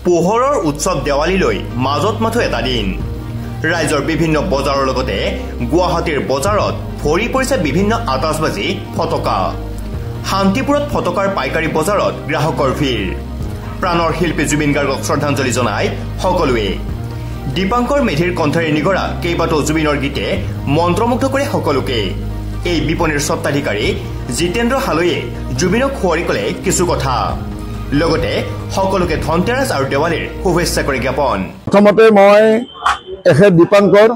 পোহৰৰ উৎসৱ দেৱালীলৈ মাজত মাথো এটা দিন ৰাজ্যৰ বিভিন্ন বজাৰৰ লগতে গুৱাহাটীৰ বজাৰত ভৰি পৰিছে বিভিন্ন আতচবাজি ফটকা শান্তিপুৰত ফটকাৰ পাইকাৰী বজাৰত গ্ৰাহকৰ ভিৰ প্ৰাণৰ শিল্পী জুবিন গাৰ্গক শ্ৰদ্ধাঞ্জলি জনাই সকলোৱে দীপাংকৰ মেধিৰ কণ্ঠৰে নিগৰা কেইবাটাও জুবিনৰ গীতে মন্ত্ৰমুগ্ধ কৰে সকলোকে এই বিপণীৰ স্বত্বাধিকাৰী জিতেন্দ্ৰ হালৈয়ে জুবিনক খুৱাৰি ক'লে কিছু কথা লগতে সকলোকে ধনতেৰাছ আৰু দেৱালীৰ শুভেচ্ছা কৰি জ্ঞাপন প্ৰথমতে মই এখেত দীপাংকৰ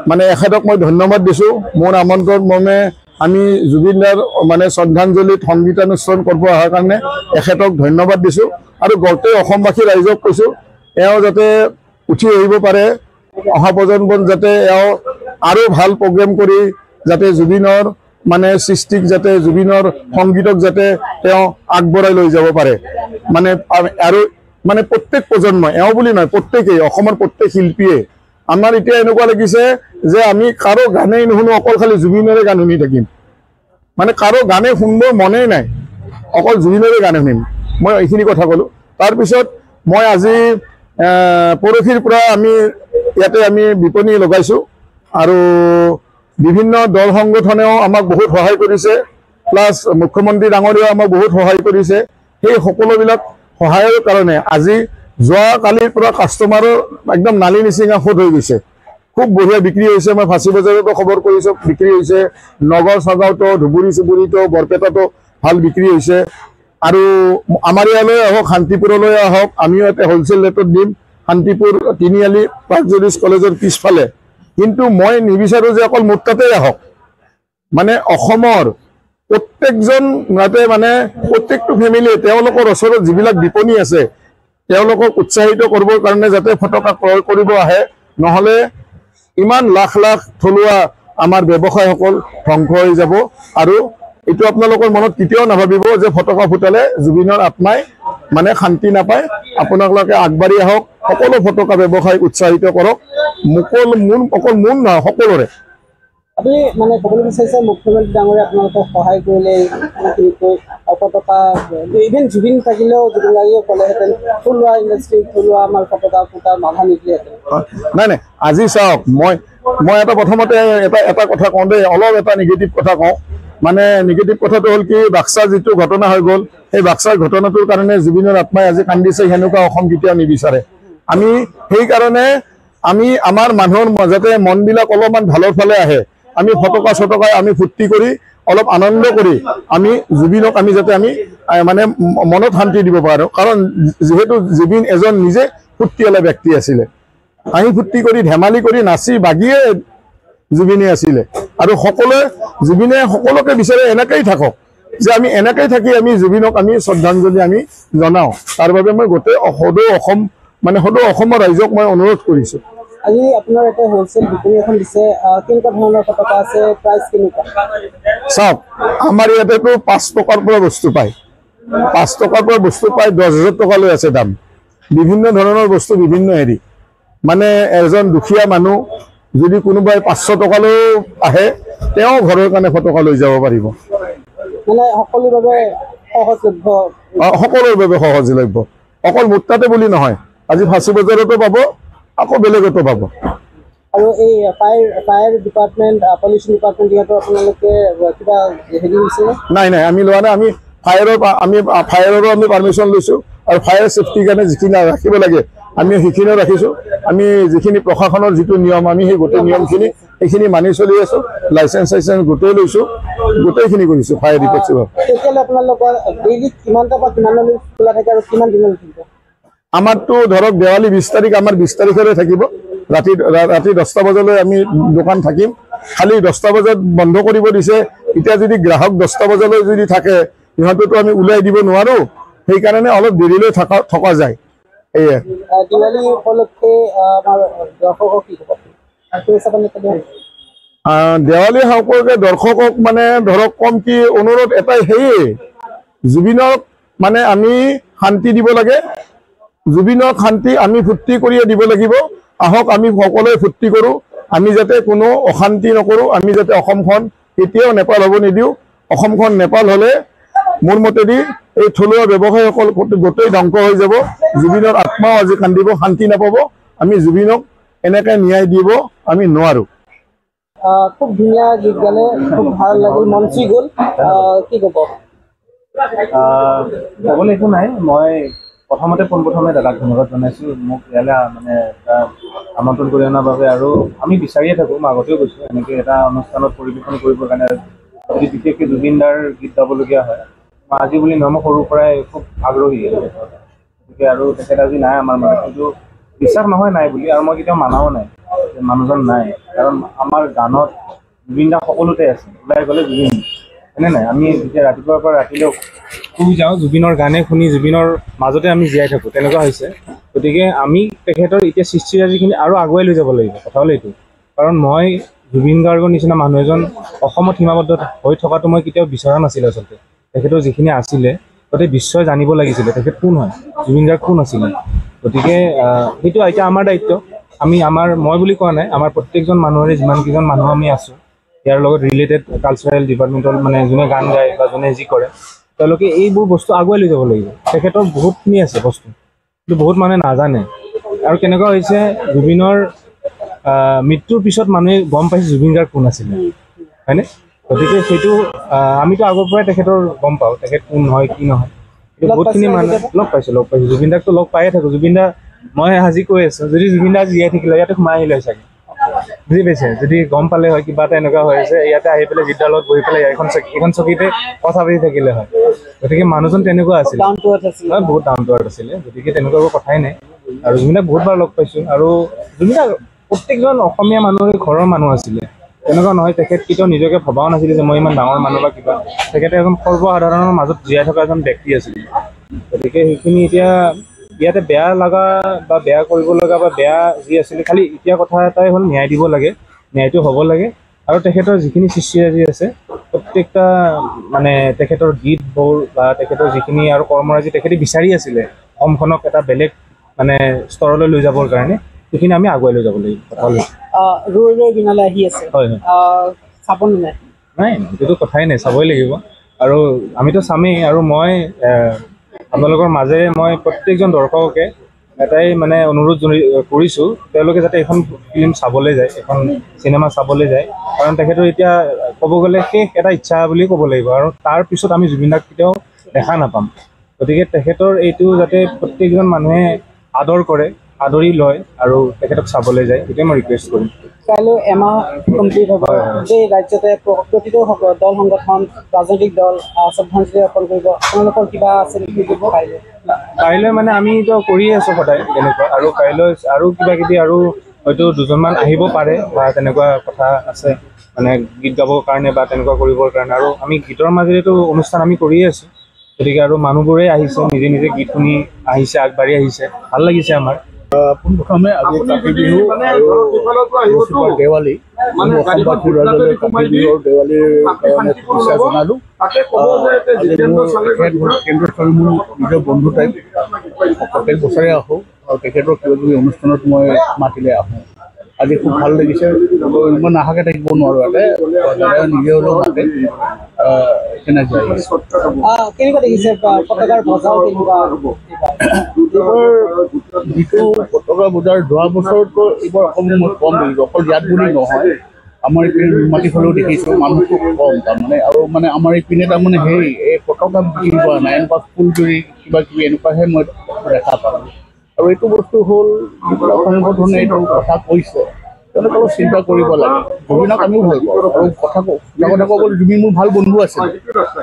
মানে এখেতক মই ধন্যবাদ দিছো মোৰ আমন্ত্ৰণ মৰ্মে আমি জুবিনদাৰ মানে শ্ৰদ্ধাঞ্জলিত সংগীতানুষ্ঠান কৰিব অহাৰ কাৰণে এখেতক ধন্যবাদ দিছো আৰু গোটেই অসমবাসী ৰাইজক কৈছো এওঁ যাতে উঠি আহিব পাৰে অহা প্ৰজন্মৰ যাতে এওঁ আৰু ভাল প্ৰগ্ৰেম কৰি যাতে জুবিনৰ মানে সৃষ্টিক যাতে জুবিনৰ সংগীতক যাতে তেওঁ আগবঢ়াই লৈ যাব পাৰে মানে আৰু মানে প্ৰত্যেক প্ৰজন্ম এওঁ বুলি নহয় প্ৰত্যেকেই অসমৰ প্ৰত্যেক শিল্পীয়ে আমাৰ এতিয়া এনেকুৱা লাগিছে যে আমি কাৰো গানেই নুশুনো অকল খালি জুবিনৰে গান শুনি থাকিম মানে কাৰো গানে শুনিব মনেই নাই অকল জুবিনৰে গান শুনিম মই এইখিনি কথা ক'লো তাৰপিছত মই আজি পৰহিৰ পৰা আমি ইয়াতে আমি বিপণী লগাইছো আৰু বিভিন্ন দল সংগঠনেও আমাক বহুত সহায় কৰিছে প্লাস মুখ্যমন্ত্ৰী ডাঙৰীয়াও আমাক বহুত সহায় কৰিছে সেই সকলোবিলাক সহায়ৰ কাৰণে আজি যোৱা কালিৰ পৰা কাষ্টমাৰৰ একদম নালি নিচিঙা ফুট হৈ গৈছে খুব বঢ়িয়া বিক্ৰী হৈছে মই ফাঁচী বজাৰতো খবৰ কৰিছো বিক্ৰী হৈছে নগৰ সগাঁওতো ধুবুৰী চুবুৰীতো বৰপেটাতো ভাল বিক্ৰী হৈছে আৰু আমাৰ ইয়ালৈ আহক শান্তিপুৰলৈ আহক আমিও এটা হোলসেল ৰেটত দিম শান্তিপুৰ তিনিআলি প্ৰাগজ্যোতিষ কলেজৰ পিছফালে কিন্তু মই নিবিচাৰো যে অকল মোৰ তাতে আহক মানে অসমৰ প্ৰত্যেকজন মানে প্ৰত্যেকটো ফেমিলিয়ে তেওঁলোকৰ ওচৰত যিবিলাক বিপণী আছে তেওঁলোকক উৎসাহিত কৰিবৰ কাৰণে যাতে ফটকা ক্ৰয় কৰিব আহে নহলে ইমান লাখ লাখ থলুৱা আমাৰ ব্যৱসায়সকল ধ্বংস হৈ যাব আৰু এইটো আপোনালোকৰ মনত কেতিয়াও নাভাবিব যে ফটকা ফুটালে জুবিনৰ আত্মাই মানে শান্তি নাপায় আপোনালোকে আগবাঢ়ি আহক সকলো ফটকা ব্যৱসায় উৎসাহিত কৰক অকল মোৰ নহয় সকলোৰে আপুনি মানে ক'বলৈ বিচাৰিছে মুখ্যমন্ত্ৰী ডাঙৰীয়া আপোনালোকক সহায় কৰিলে ফটকা ইভেন জুবিন থাকিলেও জুবিন গাৰ্গে ক'লেহেঁতেন থলুৱা ইণ্ডাষ্ট্ৰী থলুৱা আমাৰ ফটকা ফুটা বাধা নিদিলেহেঁতেন নাই নাই আজি চাওক মই এটা প্ৰথমতে এটা কথা কওঁ দেই অলপ এটা নিগেটিভ কথা কওঁ মানে নিগেটিভ কথাটো হ'ল কি বাক্সাৰ যিটো ঘটনা হৈ গ'ল সেই বাক্সাৰ ঘটনাটোৰ কাৰণে জুবিনৰ আত্মাই আজি কান্দিছে সেনেকুৱা অসম কেতিয়াও নিবিচাৰে আমি সেইকাৰণে আমি আমাৰ মানুহৰ মাজতে মনবিলাক অলপমান ভালৰ ফালে আহে আমি ফটকা চটকাই আমি ফূৰ্তি কৰি অলপ আনন্দ কৰি আমি জুবিনক আমি যাতে আমি মানে মনত শান্তি দিব পাৰোঁ কাৰণ যিহেতু জুবিন এজন নিজে ফূৰ্তিৱালা ব্যক্তি আছিলে আমি ফূৰ্তি কৰি ধেমালি কৰি নাচি বাগিয়ে জুবিনে আছিলে আৰু জুবিনে সকলোকে বিচাৰে এনেকেই থাকক যে আমি এনেকেই থাকি আমি জুবিনক আমি শ্ৰদ্ধাঞ্জলি আমি জনাওঁ তাৰ বাবে মই গোটেই সদৌ অসম মানে সদৌ অসমৰ ৰাইজক মই অনুৰোধ কৰিছোঁ আজি আপোনাৰ এটা হোলসেল বিপণী এখন দিছে কেনেকুৱা ধৰণৰ ফটকা আছে প্ৰাইচ কেনেকুৱা চাওক আমাৰ ইয়াতেতো 5 টকাৰ পৰা বস্তু পায় 5 টকাৰ পৰা বস্তু পায় 10,000 টকালৈ আছে দাম বিভিন্ন ধৰণৰ বস্তু বিভিন্ন হেৰি মানে এজন দুখীয়া মানুহ যদি কোনোবাই 500 টকালৈ আহে তেওঁ ঘৰৰ কাৰণে ফটকা লৈ যাব পাৰিব মানে সকলোৰ বাবে সহজলভ্য অকল মোৰ তাতে বুলি নহয় আজি ফাঁচী বজাৰতো পাব আকৌ বেলেগতো পাব আৰু এই ফায়াৰ ডিপাৰ্টমেণ্ট পলিউশ্যন ডিপাৰ্টমেণ্ট ইয়াতো আপোনালোকে কিবা হেৰি হৈছে নাই আমি লোৱা নাই আমি ফায়াৰৰো আমি পাৰ্মিশ্যন লৈছোঁ আৰু ফায়াৰ চেফটিৰ কাৰণে যিখিনি ৰাখিব লাগে আমি সেইখিনিও ৰাখিছোঁ আমি যিখিনি প্ৰশাসনৰ যিটো নিয়ম আমি সেই গোটেই নিয়মখিনি সেইখিনি মানি চলি আছোঁ লাইচেঞ্চ গোটেই লৈছোঁ গোটেইখিনি কৰিছোঁ ফায়াৰ ডিপাৰ্টমেণ্ট তেতিয়াহ'লে আপোনালোকৰ ডেইলি কিমানটা পৰা কিমানলৈ খোলা থাকে আৰু কিমান দিনলৈ থাকিব আমাৰতো ধৰক দেৱালী 20 তাৰিখ আমাৰ 20 তাৰিখৰে থাকিব ৰাতি 10টা বজালৈ আমি দোকান থাকিম খালি 10টা বজাত বন্ধ কৰিব দিছে এতিয়া যদি গ্ৰাহক 10টা বজালৈ যদি থাকে ইহঁততো আমি উলাই দিব নোৱাৰো সেইকাৰণে অলপ দেৰিলৈ থকা যায় এয়া দিৱালী উপলক্ষে আমাৰ দৰ্শকক কি ক'ব দেৱালী সম্পৰ্কে দৰ্শকক মানে ধৰক কম কি অনুৰোধ এটাই সেয়ে জুবিনক মানে আমি শান্তি দিব লাগে জুবিনক শান্তি আমি ফূৰ্তি কৰিয়ে দিব লাগিব আহক আমি সকলোৱে ফূৰ্তি কৰোঁ আমি যাতে কোনো অশান্তি নকৰোঁ আমি যাতে অসমখন কেতিয়াও নেপাল হ'ব নিদিওঁ অসমখন নেপাল হ'লে মোৰ মতেদি এই থলুৱা ব্যৱসায়ীসকল গোটেই ধ্বংস হৈ যাব জুবিনৰ আত্মাও আজি কান্দিব শান্তি নাপাব আমি জুবিনক এনেকৈ ন্যায় দিব আমি নোৱাৰোঁ খুব ধুনীয়া গীত গালে খুব ভাল লাগিল মন চুই গ'ল কি ক'ব ক'বলৈ একো নাই মই প্ৰথমতে পোনপ্ৰথমে দাদাক ধন্যবাদ জনাইছোঁ মোক ইয়ালৈ মানে এটা আমন্ত্ৰণ কৰি অনাৰ বাবে আৰু আমি বিচাৰিয়ে থাকোঁ মই আগতেও কৈছোঁ এনেকৈ এটা অনুষ্ঠানত পৰিৱেশন কৰিবৰ কাৰণে যদি বিশেষকৈ জুবিন দাৰ গীত গাবলগীয়া হয় মই আজি বুলি নহয় মই সৰুৰ পৰাই খুব আগ্ৰহী গতিকে আৰু তেখেত আজি নাই আমাৰ মানে কিন্তু বিশ্বাস নহয় নাই বুলি আৰু মই কেতিয়াও মানাও নাই যে মানুহজন নাই কাৰণ আমাৰ গানত জুবিন দা সকলোতে আছে ওলাই গ'লে জুবিন হয়নে নাই আমি যেতিয়া ৰাতিপুৱাৰ পৰা ৰাতিলৈ শুই যাওঁ জুবিনৰ গানে শুনি জুবিনৰ মাজতে আমি জীয়াই থাকোঁ তেনেকুৱা হৈছে গতিকে আমি তেখেতৰ এতিয়া সৃষ্টিৰাজিখিনি আৰু আগুৱাই লৈ যাব লাগিব কথা হ'ল এইটো কাৰণ মই জুবিন গাৰ্গৰ নিচিনা মানুহ এজন অসমত সীমাবদ্ধ হৈ থকাটো মই কেতিয়াও বিচৰা নাছিলোঁ আচলতে তেখেতৰ যিখিনি আছিলে গোটেই বিশ্বই জানিব লাগিছিলে তেখেত কোন হয় জুবিন গাৰ্গ কোন আছিলে গতিকে সেইটো এতিয়া আমাৰ দায়িত্ব আমি মই বুলি কোৱা নাই আমাৰ প্ৰত্যেকজন মানুহৰে যিমানকেইজন মানুহ আমি আছোঁ ইয়াৰ লগত ৰিলেটেড কালচাৰেল ডিপাৰ্টমেণ্টৰ মানে যোনে গান গায় বা যোনে যি কৰে তেওঁলোকে এইবোৰ বস্তু আগুৱাই লৈ যাব লাগিব তেখেতৰ বহুতখিনি আছে বস্তু কিন্তু বহুত মানুহে নাজানে আৰু কেনেকুৱা হৈছে জুবিনৰ মৃত্যুৰ পিছত মানুহে গম পাইছে জুবিন গাৰ্গ কোন আছিলে হয়নে গতিকে সেইটো আমিতো আগৰ পৰাই তেখেতৰ গম পাওঁ তেখেত কোন হয় কি নহয় বহুতখিনি মানুহ লগ পাইছোঁ জুবিন দাকতো লগ পায়ে থাকোঁ জুবিন দা মই আজি কৈ আছোঁ যদি জুবিন দা জীয়াই থাকিলে ইয়াতে সোমাই আহিলে চাগে বুজি পাইছে যদি গম পালে হয় কিবা এটা এনেকুৱা হৈ আছে ইয়াতে আহি পেলাই গীতদাৰ লগত বহি পেলাই এইখন চকীতে কথা পাতি থাকিলে হয় গতিকে মানুহজন তেনেকুৱা আছিলে বহুত ডাউন টু আৰ্থ আছিলে গতিকে তেনেকুৱা একো কথাই নাই আৰু জুবিন দাক বহুতবাৰ লগ পাইছোঁ আৰু জুবিন দা প্ৰত্যেকজন অসমীয়া মানুহৰে ঘৰৰ মানুহ আছিলে তেনেকুৱা নহয় তেখেত কেতিয়াও নিজকে ভবাও নাছিলে যে মই ইমান ডাঙৰ মানুহ বা কিবা তেখেতে এজন সৰ্বসাধাৰণৰ মাজত জীয়াই থকা এজন ব্যক্তি আছিলে গতিকে সেইখিনি এতিয়া ইয়াতে বেয়া লগা বা বেয়া কৰিব লগা বা বেয়া যি আছিলে খালি এতিয়া কথা এটাই হ'ল ন্যায় দিব লাগে ন্যায়টো হ'ব লাগে আৰু তেখেতৰ যিখিনি সৃষ্টিৰাজি আছে প্ৰত্যেকটা মানে তেখেতৰ গীতবোৰ বা তেখেতৰ যিখিনি আৰু কৰ্মৰাজি তেখেতে বিচাৰি আছিলে অসমখনক এটা বেলেগ মানে স্তৰলৈ লৈ যাবৰ কাৰণে সেইখিনি আমি আগুৱাই লৈ যাব লাগিব ৰৈ বিনালে আহি আছে হয় চাবনে নাই নাই এইটোতো কথাই নাই চাবই লাগিব আৰু আমিতো চামেই আৰু মই আপোনালোকৰ মাজেৰে মই প্ৰত্যেকজন দৰ্শককে এটাই মানে অনুৰোধ কৰিছোঁ তেওঁলোকে যাতে এখন ফিল্ম চাবলৈ যায় এখন চিনেমা চাবলৈ যায় কাৰণ তেখেতৰ এতিয়া ক'ব গ'লে শেষ এটা ইচ্ছা বুলি ক'ব লাগিব আৰু তাৰ পিছত আমি জুবিন দাক কেতিয়াও দেখা নাপাম গতিকে তেখেতৰ এইটো যাতে প্ৰত্যেকজন মানুহে আদৰ কৰে আদৰি লয় আৰু তেখেতক চাবলৈ যায় সেইটোৱে মই ৰিকুৱেষ্ট কৰিম কাইলৈ এমাহ কমপ্লিট হ'ব গোটেই ৰাজ্যতে প্ৰতিটো দল সংগঠন ৰাজনৈতিক দল শ্ৰদ্ধাঞ্জলি অৰ্পণ কৰিব আপোনালোকৰ কিবা আছে নেকি কাইলৈ মানে আমিতো কৰিয়ে আছোঁ সদায় তেনেকুৱা আৰু কাইলৈ আৰু কিবা কিবি আৰু হয়তো দুজনমান আহিব পাৰে বা তেনেকুৱা কথা আছে মানে গীত গাবৰ কাৰণে বা তেনেকুৱা কৰিবৰ কাৰণে আৰু আমি গীতৰ মাজেৰেতো অনুষ্ঠান আমি কৰিয়ে আছোঁ গতিকে আৰু মানুহবোৰে আহিছে নিজে নিজে গীত শুনি আহিছে আগবাঢ়ি আহিছে ভাল লাগিছে আমাৰ পোনপ্ৰথমে আজি কাতি বিহু আৰু দেৱালী অসমবাসীৰ ৰাইজলৈ কাতি বিহু আৰু দেৱালীৰ কাৰণে শুভেচ্ছা জনালোঁ কেন্দ্ৰস্থলী মোৰ নিজৰ বন্ধু টাইপ প্ৰত্যেক বছৰে আহোঁ আৰু তেখেতৰ কিবা কিবি অনুষ্ঠানত মই মাতিলে আহোঁ আজি খুব ভাল লাগিছে মই নাহাকে থাকিব নোৱাৰোঁ ইয়াতে দাদাই নিজে হ'লেও মাতে কেনেকুৱা দেখিছে পতাকাৰ বজাৰ এইবাৰ যিটো পতাকা বজাৰ যোৱা বছৰতো এইবাৰ অকণমান মই কম দেখিছোঁ অকল ইয়াত বুলি নহয় আমাৰ এইপিনে নুনমাটি ফালেও দেখিছোঁ মানুহ খুব কম তাৰমানে আৰু মানে আমাৰ এইপিনে তাৰমানে হেৰি এই পতাকা বিক্ৰী কৰা নাই এনেকুৱা ফুলজুৰি কিবা কিবি এনেকুৱাহে মই দেখা পালোঁ আৰু এইটো বস্তু হ'ল যিবিলাক সংগঠনে এইটো কথা কৈছে তেওঁলোকে অলপ চিন্তা কৰিব লাগে জুবিনক আমিও ভাল পাওঁ আৰু কথা ক'ব গ'লে জুবিন মোৰ ভাল বন্ধু আছিল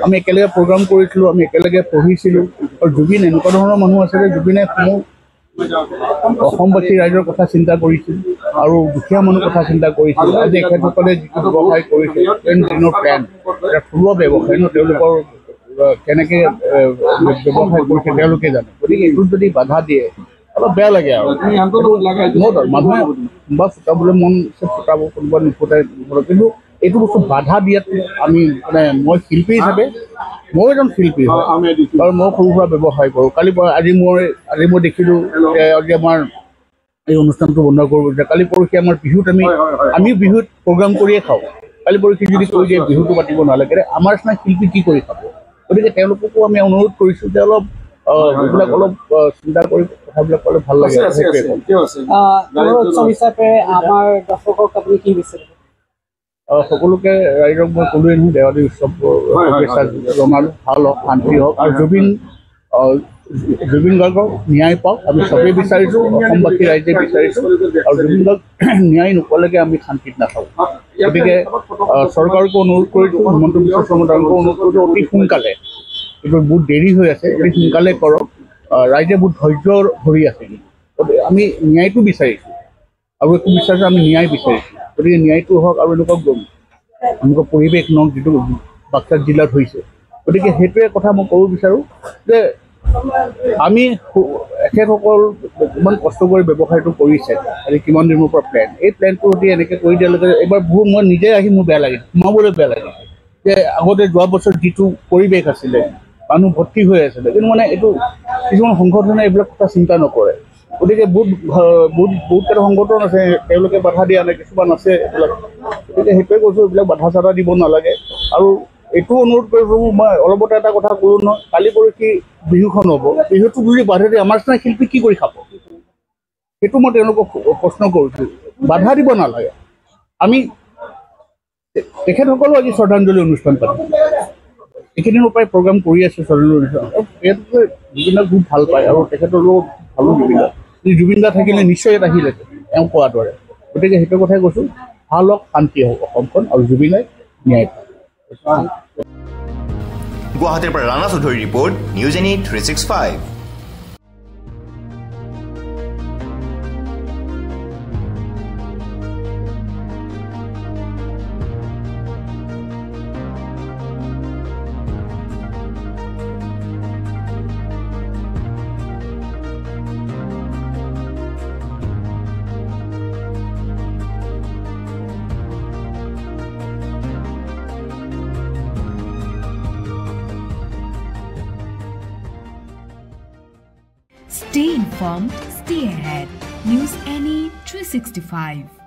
আমি একেলগে প্ৰগ্ৰাম কৰিছিলোঁ আমি একেলগে পঢ়িছিলোঁ আৰু জুবিন এনেকুৱা ধৰণৰ মানুহ আছিলে জুবিনে কোনো অসমবাসী ৰাইজৰ কথা চিন্তা কৰিছিল আৰু দুখীয়া মানুহৰ কথা চিন্তা কৰিছিল আজি এখেতসকলে যিটো ব্যৱসায় কৰিছিল দিনৰ প্লেন এটা থলুৱা ব্যৱসায় ন তেওঁলোকৰ কেনেকৈ ব্যৱসায় কৰিছে তেওঁলোকে জানে গতিকে এইটোত যদি বাধা দিয়ে অলপ বেয়া লাগে আৰু মানুহে কোনোবা ফুটাবলৈ মন ফুটাব কোনোবা নুফুটাই কিন্তু এইটো বস্তু বাধা দিয়াত আমি মানে মই শিল্পী হিচাপে মই এজন শিল্পী হয় আৰু মই সৰু সুৰা ব্যৱসায় কৰোঁ। আজি মই দেখিলোঁ যে আজি আমাৰ এই অনুষ্ঠানটো বন্ধ কৰিব যে কালি পৰহি আমাৰ বিহুত আমি বিহুত প্ৰগ্ৰাম কৰিয়ে খাওঁ। কালি পৰহি যদি কৈ দিয়ে বিহুটো পাতিব নালাগে আমাৰ নিচিনা শিল্পী কি কৰি খাব। গতিকে তেওঁলোককো আমি অনুৰোধ কৰিছোঁ যে অলপ এইবিলাক অলপ চিন্তা কৰি কথাবিলাক ক'লে ভাল লাগে। উৎসৱ হিচাপে আমাৰ দৰ্শকক আপুনি কি বিচাৰে? সকলোকে ৰাইজক মই ক'লোৱেই নহয় দেৱালী উৎসৱ শুভেচ্ছা জনালোঁ। ভাল হওক, শান্তি হওক আৰু জুবিন গাৰ্গক ন্যায় পাওক আমি চবেই বিচাৰিছোঁ, অসমবাসী ৰাইজে বিচাৰিছোঁ। আৰু জুবিন গাৰ্গ ন্যায় নোপোৱালৈকে আমি শান্তিত নাথাকোঁ। গতিকে চৰকাৰকো অনুৰোধ কৰিছোঁ, হিমন্ত বিশ্ব শৰ্মাকো অনুৰোধ কৰিছোঁ অতি সোনকালে, এইবোৰ বহুত দেৰি হৈ আছে, অতি সোনকালে কৰক। ৰাইজে বহুত ধৈৰ্য ধৰি আছে, গতিকে আমি ন্যায়টো বিচাৰিছোঁ আৰু একো বিচাৰিছোঁ আমি ন্যায় বিচাৰিছোঁ। গতিকে ন্যায়টো হওক আৰু এনেকুৱা পৰিৱেশ নহওক যিটো বাক্সা জিলাত হৈছে। গতিকে সেইটোৱে কথা মই ক'ব বিচাৰোঁ যে আমি এখেতসকল ইমান কষ্ট কৰি ব্যৱসায়টো কৰিছে আজি কিমান দিনৰ পৰা এই প্লেনটো যদি এনেকৈ কৰি দিয়ালৈকে এইবাৰ বহুত মই নিজে আহি মোৰ বেয়া লাগিছে, সোমাবলৈ বেয়া লাগিছে যে আগতে যোৱা বছৰ যিটো পৰিৱেশ আছিলে মানুহ ভৰ্তি হৈ আছিলে, কিন্তু মানে এইটো কিছুমান সংগঠনে এইবিলাক কথা চিন্তা নকৰে। গতিকে বহুতকেইটা সংগঠন আছে, তেওঁলোকে বাধা দিয়া নাই, কিছুমান আছে এইবিলাক। গতিকে সেইটোৱে কৈছোঁ এইবিলাক বাধা চাধা দিব নালাগে। আৰু এইটো অনুৰোধ কৰিছোঁ মই অলপতে এটা কথা ক'লোঁ নহয়, কালি পৰহি বিহুখন হ'ব, বিহুটো যদি বাধা দিয়ে আমাৰ নিচিনা শিল্পী কি কৰি খাব, সেইটো মই তেওঁলোকক প্ৰশ্ন কৰিছোঁ। বাধা দিব নালাগে। আমি তেখেতসকলেও আজি শ্ৰদ্ধাঞ্জলি অনুষ্ঠান পাতিম, এইকেইদিনৰ পৰাই প্ৰগ্ৰাম কৰি আছে শ্ৰদ্ধাঞ্জলি অনুষ্ঠান। তেখেতলোকে জুবিন দাক বহুত ভাল পায় আৰু তেখেতলোকেও ভালো জুবিন দা থাকিলে নিশ্চয় এটা আহিলে তেওঁ কোৱাৰ দৰে। গতিকে সেইটো কথাই কৈছোঁ, ভাল হওক, শান্তি হওক অসমখন আৰু জুবিনাই ন্যায় পায়। গুৱাহাটীৰ পৰা ৰাণা চৌধুৰীৰ report, news any 365। Stay informed, stay ahead. News Any 365.